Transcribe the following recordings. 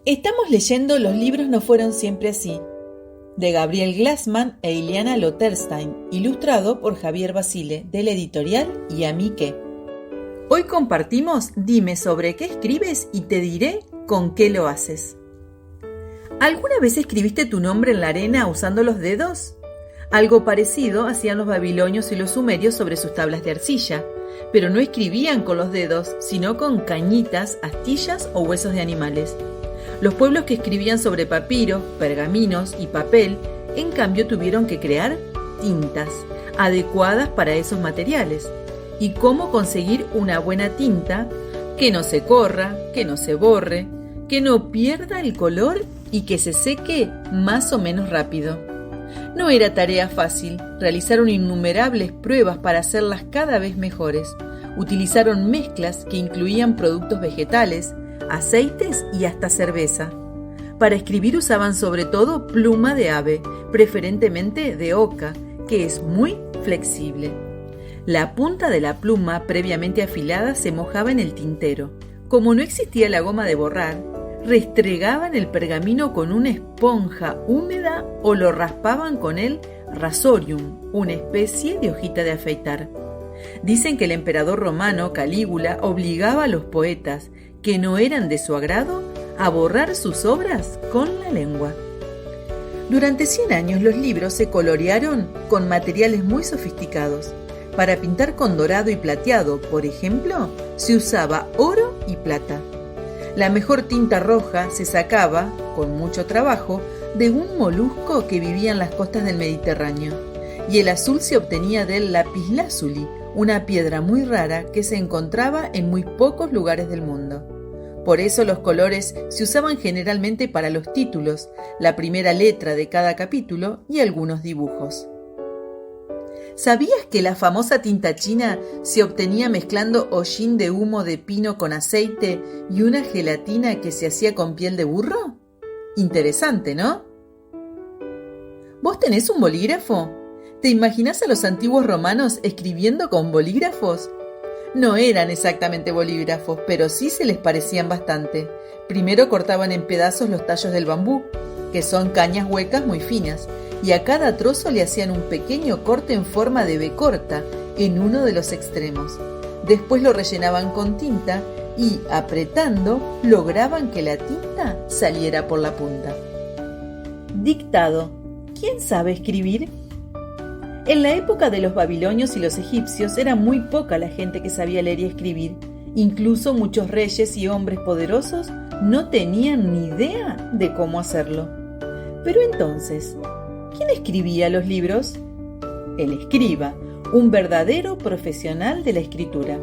Estamos leyendo Los libros no fueron siempre así, de Gabriel Glassman e Iliana Lotterstein, ilustrado por Javier Basile, de la editorial Y a mí qué. Hoy compartimos Dime sobre qué escribes y te diré con qué lo haces. ¿Alguna vez escribiste tu nombre en la arena usando los dedos? Algo parecido hacían los babilonios y los sumerios sobre sus tablas de arcilla, pero no escribían con los dedos, sino con cañitas, astillas o huesos de animales. Los pueblos que escribían sobre papiro, pergaminos y papel, en cambio tuvieron que crear tintas adecuadas para esos materiales. ¿Y cómo conseguir una buena tinta que no se corra, que no se borre, que no pierda el color y que se seque más o menos rápido? No era tarea fácil, realizaron innumerables pruebas para hacerlas cada vez mejores. Utilizaron mezclas que incluían productos vegetales, aceites y hasta cerveza. Para escribir usaban sobre todo pluma de ave, preferentemente de oca, que es muy flexible. La punta de la pluma previamente afilada se mojaba en el tintero. Como no existía la goma de borrar, restregaban el pergamino con una esponja húmeda o lo raspaban con el rasorium, una especie de hojita de afeitar. Dicen que el emperador romano Calígula obligaba a los poetas que no eran de su agrado a borrar sus obras con la lengua. Durante 100 años los libros se colorearon con materiales muy sofisticados. Para pintar con dorado y plateado, por ejemplo, se usaba oro y plata. La mejor tinta roja se sacaba, con mucho trabajo, de un molusco que vivía en las costas del Mediterráneo, y el azul se obtenía del lapislázuli, una piedra muy rara que se encontraba en muy pocos lugares del mundo. Por eso los colores se usaban generalmente para los títulos, la primera letra de cada capítulo y algunos dibujos. ¿Sabías que la famosa tinta china se obtenía mezclando hollín de humo de pino con aceite y una gelatina que se hacía con piel de burro? Interesante, ¿no? ¿Vos tenés un bolígrafo? ¿Te imaginás a los antiguos romanos escribiendo con bolígrafos? No eran exactamente bolígrafos, pero sí se les parecían bastante. Primero cortaban en pedazos los tallos del bambú, que son cañas huecas muy finas, y a cada trozo le hacían un pequeño corte en forma de B corta en uno de los extremos. Después lo rellenaban con tinta y, apretando, lograban que la tinta saliera por la punta. Dictado. ¿Quién sabe escribir? En la época de los babilonios y los egipcios era muy poca la gente que sabía leer y escribir. Incluso muchos reyes y hombres poderosos no tenían ni idea de cómo hacerlo. Pero entonces, ¿quién escribía los libros? El escriba, un verdadero profesional de la escritura.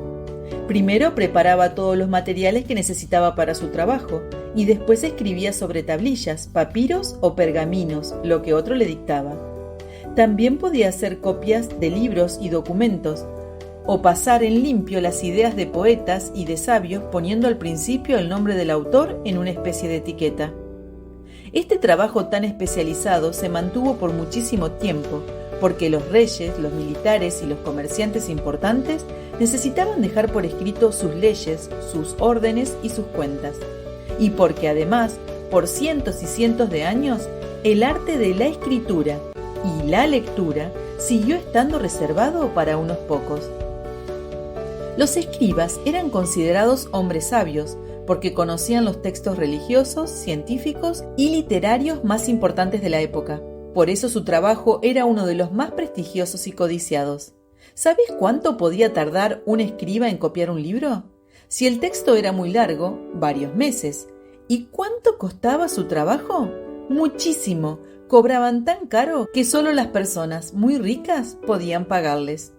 Primero preparaba todos los materiales que necesitaba para su trabajo y después escribía sobre tablillas, papiros o pergaminos, lo que otro le dictaba. También podía hacer copias de libros y documentos, o pasar en limpio las ideas de poetas y de sabios poniendo al principio el nombre del autor en una especie de etiqueta. Este trabajo tan especializado se mantuvo por muchísimo tiempo, porque los reyes, los militares y los comerciantes importantes necesitaban dejar por escrito sus leyes, sus órdenes y sus cuentas, y porque además, por cientos y cientos de años, el arte de la escritura y la lectura siguió estando reservado para unos pocos. Los escribas eran considerados hombres sabios porque conocían los textos religiosos, científicos y literarios más importantes de la época. Por eso su trabajo era uno de los más prestigiosos y codiciados. ¿Sabés cuánto podía tardar un escriba en copiar un libro? Si el texto era muy largo, varios meses. ¿Y cuánto costaba su trabajo? Muchísimo. Cobraban tan caro que solo las personas muy ricas podían pagarles.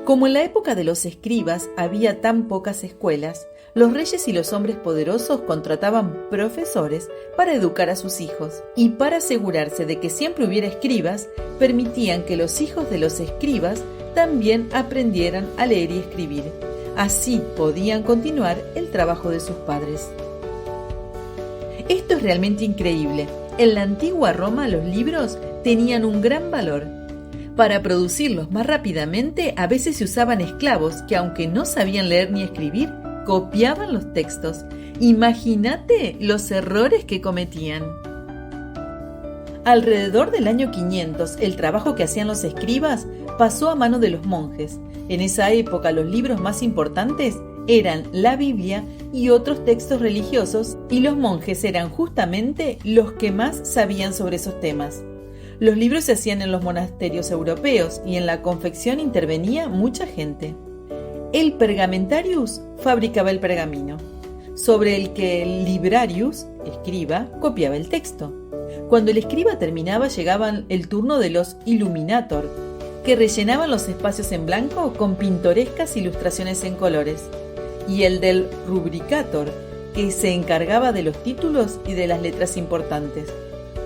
Como en la época de los escribas había tan pocas escuelas, los reyes y los hombres poderosos contrataban profesores para educar a sus hijos, y para asegurarse de que siempre hubiera escribas, permitían que los hijos de los escribas también aprendieran a leer y escribir. Así podían continuar el trabajo de sus padres. Esto es realmente increíble. En la antigua Roma los libros tenían un gran valor. Para producirlos más rápidamente, a veces se usaban esclavos que, aunque no sabían leer ni escribir, copiaban los textos. Imagínate los errores que cometían. Alrededor del año 500, el trabajo que hacían los escribas pasó a mano de los monjes. En esa época, los libros más importantes eran la Biblia y otros textos religiosos, y los monjes eran justamente los que más sabían sobre esos temas. Los libros se hacían en los monasterios europeos y en la confección intervenía mucha gente. El pergamentarius fabricaba el pergamino, sobre el que el librarius, escriba, copiaba el texto. Cuando el escriba terminaba, llegaba el turno de los illuminator, que rellenaban los espacios en blanco con pintorescas ilustraciones en colores, y el del rubricator, que se encargaba de los títulos y de las letras importantes.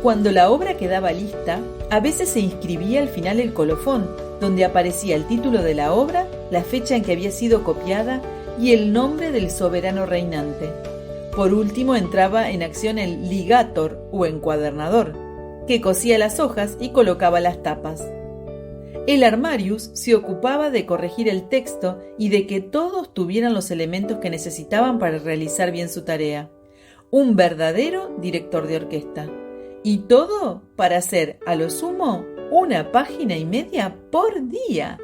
Cuando la obra quedaba lista, a veces se inscribía al final el colofón, donde aparecía el título de la obra, la fecha en que había sido copiada y el nombre del soberano reinante. Por último entraba en acción el ligator o encuadernador, que cosía las hojas y colocaba las tapas. El armarius se ocupaba de corregir el texto y de que todos tuvieran los elementos que necesitaban para realizar bien su tarea. Un verdadero director de orquesta. Y todo para hacer, a lo sumo, 1,5 páginas por día.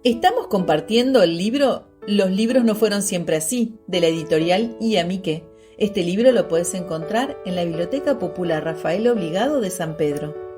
Estamos compartiendo el libro Los libros no fueron siempre así, de la editorial Y a mí qué. Este libro lo puedes encontrar en la Biblioteca Popular Rafael Obligado de San Pedro.